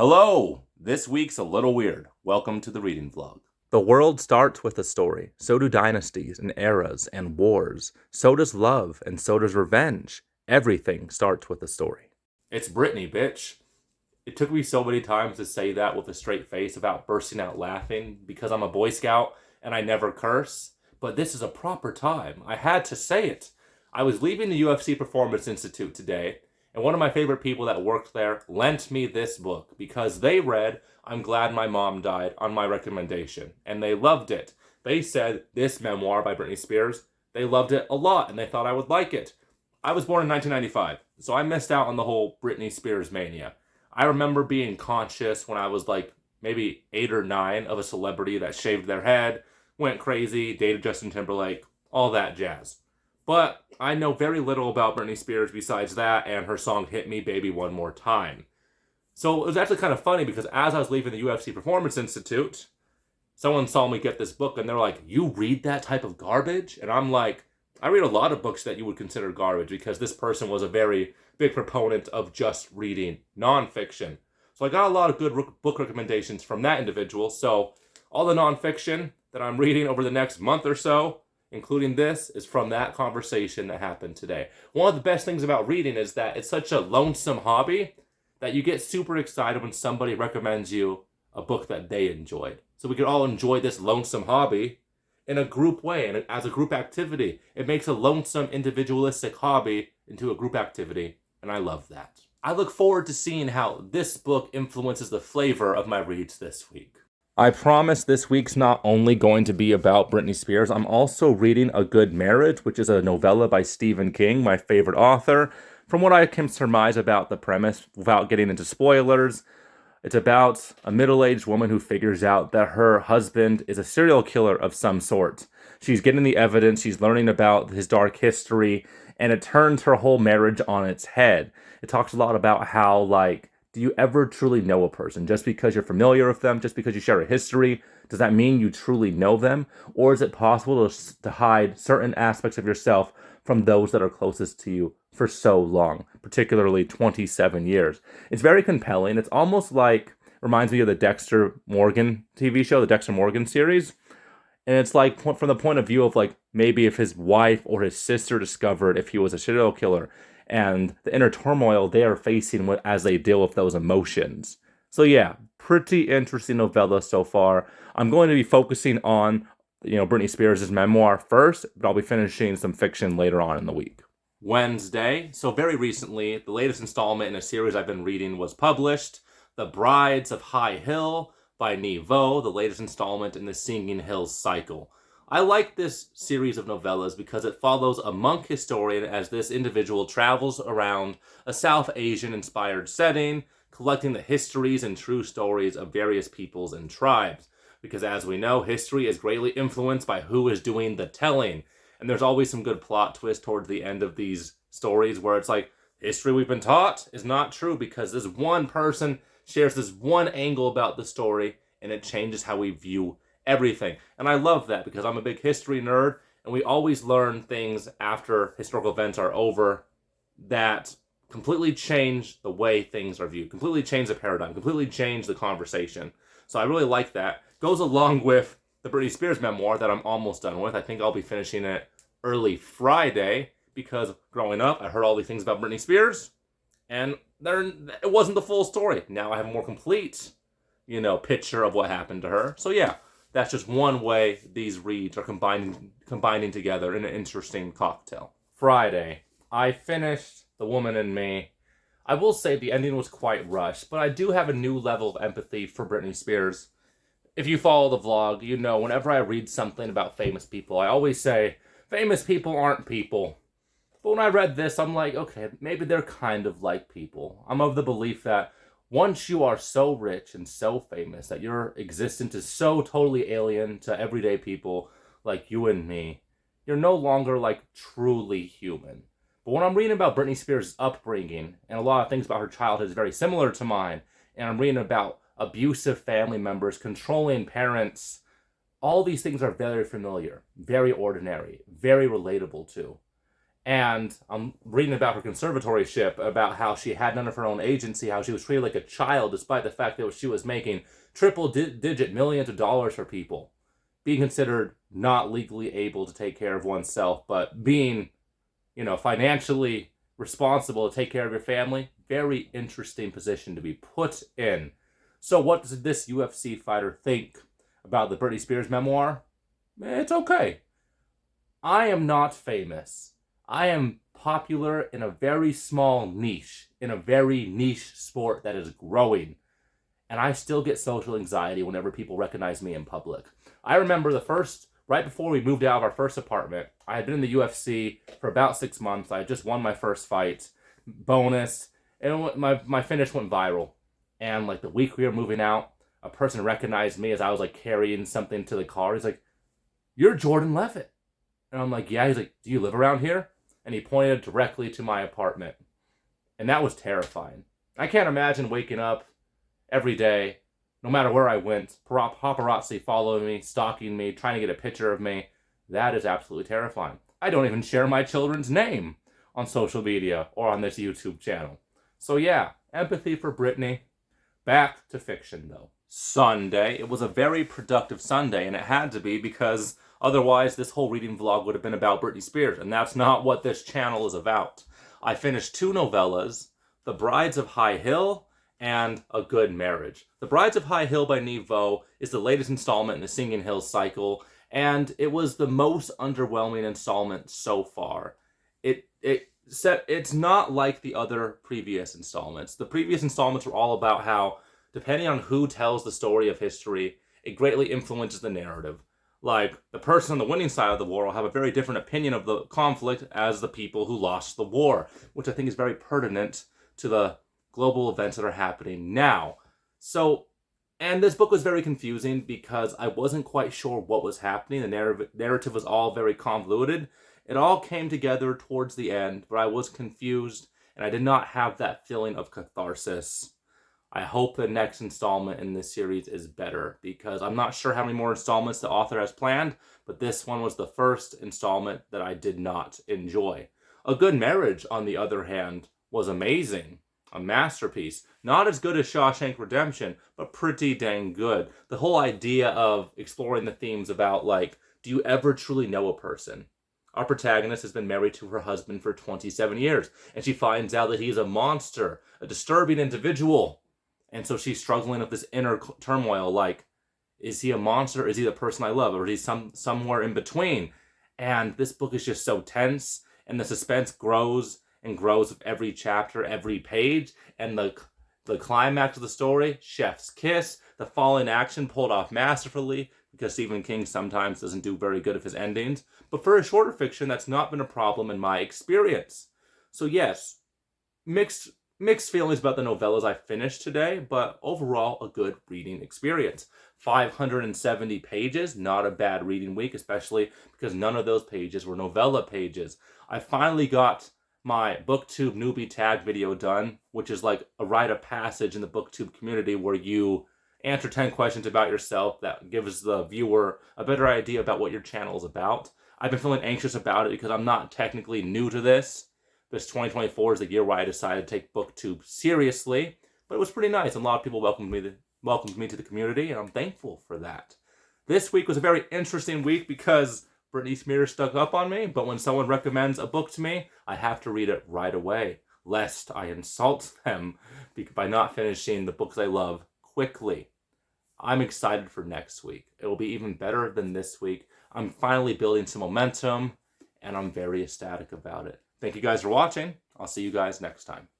Hello! This week's a little weird. Welcome to the reading vlog. The world starts with a story. So do dynasties and eras and wars. So does love and so does revenge. Everything starts with a story. It's Britney, bitch. It took me so many times to say that with a straight face without bursting out laughing because I'm a Boy Scout and I never curse. But this is a proper time. I had to say it. I was leaving the UFC Performance Institute today, and one of my favorite people that worked there lent me this book because they read I'm Glad My Mom Died on my recommendation, and they loved it. They said this memoir by Britney Spears, they loved it a lot, and they thought I would like it. I was born in 1995, so I missed out on the whole Britney Spears mania. I remember being conscious when I was like maybe 8 or 9 of a celebrity that shaved their head, went crazy, dated Justin Timberlake, all that jazz. But I know very little about Britney Spears besides that and her song Hit Me Baby One More Time. So it was actually kind of funny because as I was leaving the UFC Performance Institute, someone saw me get this book and they're like, "You read that type of garbage?" And I'm like, I read a lot of books that you would consider garbage because this person was a very big proponent of just reading nonfiction. So I got a lot of good book recommendations from that individual. So all the nonfiction that I'm reading over the next month or so, including this, is from that conversation that happened today. One of the best things about reading is that it's such a lonesome hobby that you get super excited when somebody recommends you a book that they enjoyed. So we can all enjoy this lonesome hobby in a group way and as a group activity. It makes a lonesome individualistic hobby into a group activity, and I love that. I look forward to seeing how this book influences the flavor of my reads this week. I promise this week's not only going to be about Britney Spears, I'm also reading A Good Marriage, which is a novella by Stephen King, my favorite author. From what I can surmise about the premise, without getting into spoilers, it's about a middle-aged woman who figures out that her husband is a serial killer of some sort. She's getting the evidence, she's learning about his dark history, and it turns her whole marriage on its head. It talks a lot about how, do you ever truly know a person? Just because you're familiar with them, just because you share a history, does that mean you truly know them? Or is it possible to hide certain aspects of yourself from those that are closest to you for so long, particularly 27 years? It's very compelling. It's almost reminds me of the Dexter Morgan TV show, the Dexter Morgan series. And it's from the point of view of maybe if his wife or his sister discovered if he was a serial killer, and the inner turmoil they are facing as they deal with those emotions. So yeah, pretty interesting novella so far. I'm going to be focusing on, Britney Spears' memoir first, but I'll be finishing some fiction later on in the week. Wednesday, so very recently, the latest installment in a series I've been reading was published, The Brides of High Hill by Nhi Vo, the latest installment in the Singing Hills cycle. I like this series of novellas because it follows a monk historian as this individual travels around a South Asian-inspired setting, collecting the histories and true stories of various peoples and tribes. Because as we know, history is greatly influenced by who is doing the telling. And there's always some good plot twists towards the end of these stories where it's like, history we've been taught is not true because this one person shares this one angle about the story and it changes how we view everything. And I love that because I'm a big history nerd and we always learn things after historical events are over that completely change the way things are viewed, completely change the paradigm, completely change the conversation. So I really like that. Goes along with the Britney Spears memoir that I'm almost done with. I think I'll be finishing it early Friday because growing up, I heard all these things about Britney Spears and it wasn't the full story. Now I have a more complete, picture of what happened to her. So yeah, that's just one way these reads are combining together in an interesting cocktail. Friday, I finished The Woman in Me. I will say the ending was quite rushed, but I do have a new level of empathy for Britney Spears. If you follow the vlog, whenever I read something about famous people, I always say, famous people aren't people. But when I read this, I'm like, okay, maybe they're kind of like people. I'm of the belief that once you are so rich and so famous that your existence is so totally alien to everyday people like you and me, you're no longer truly human. But when I'm reading about Britney Spears' upbringing, and a lot of things about her childhood is very similar to mine, and I'm reading about abusive family members, controlling parents, all these things are very familiar, very ordinary, very relatable too. And I'm reading about her conservatorship, about how she had none of her own agency, how she was treated like a child, despite the fact that she was making triple-digit millions of dollars for people, being considered not legally able to take care of oneself, but being, financially responsible to take care of your family. Very interesting position to be put in. So what does this UFC fighter think about the Britney Spears memoir? It's okay. I am not famous. I am popular in a very small niche, in a very niche sport that is growing. And I still get social anxiety whenever people recognize me in public. I remember right before we moved out of our first apartment, I had been in the UFC for about 6 months. I had just won my first fight, bonus, and my finish went viral. And like the week we were moving out, a person recognized me as I was like carrying something to the car. He's like, "You're Jordan Levitt." And I'm like, "Yeah." He's like, "Do you live around here?" And he pointed directly to my apartment. And that was terrifying. I can't imagine waking up every day, no matter where I went, paparazzi following me, stalking me, trying to get a picture of me. That is absolutely terrifying. I don't even share my children's name on social media or on this YouTube channel. So yeah, empathy for Britney. Back to fiction though. Sunday. It was a very productive Sunday, and it had to be because otherwise this whole reading vlog would have been about Britney Spears, and that's not what this channel is about. I finished 2 novellas, The Brides of High Hill and A Good Marriage. The Brides of High Hill by Neve Vo is the latest installment in the Singing Hills cycle, and it was the most underwhelming installment so far. It's not like the other previous installments. The previous installments were all about how, depending on who tells the story of history, it greatly influences the narrative. Like, the person on the winning side of the war will have a very different opinion of the conflict as the people who lost the war, which I think is very pertinent to the global events that are happening now. So, and this book was very confusing because I wasn't quite sure what was happening. The narrative was all very convoluted. It all came together towards the end, but I was confused and I did not have that feeling of catharsis. I hope the next installment in this series is better because I'm not sure how many more installments the author has planned, but this one was the first installment that I did not enjoy. A Good Marriage, on the other hand, was amazing. A masterpiece. Not as good as Shawshank Redemption, but pretty dang good. The whole idea of exploring the themes about, like, do you ever truly know a person? Our protagonist has been married to her husband for 27 years, and she finds out that he is a monster, a disturbing individual. And so she's struggling with this inner turmoil, like, is he a monster? Is he the person I love? Or is he somewhere in between? And this book is just so tense, and the suspense grows and grows with every chapter, every page, and the climax of the story, chef's kiss, the falling action pulled off masterfully, because Stephen King sometimes doesn't do very good of his endings. But for a shorter fiction, that's not been a problem in my experience. So yes, mixed feelings about the novellas I finished today, but overall a good reading experience. 570 pages, not a bad reading week, especially because none of those pages were novella pages. I finally got my BookTube newbie tag video done, which is like a rite of passage in the BookTube community where you answer 10 questions about yourself that gives the viewer a better idea about what your channel is about. I've been feeling anxious about it because I'm not technically new to this. This 2024 is the year where I decided to take BookTube seriously, but it was pretty nice. And a lot of people welcomed me to the community, and I'm thankful for that. This week was a very interesting week because Britney Spears stuck up on me, but when someone recommends a book to me, I have to read it right away, lest I insult them by not finishing the books I love quickly. I'm excited for next week. It will be even better than this week. I'm finally building some momentum, and I'm very ecstatic about it. Thank you guys for watching. I'll see you guys next time.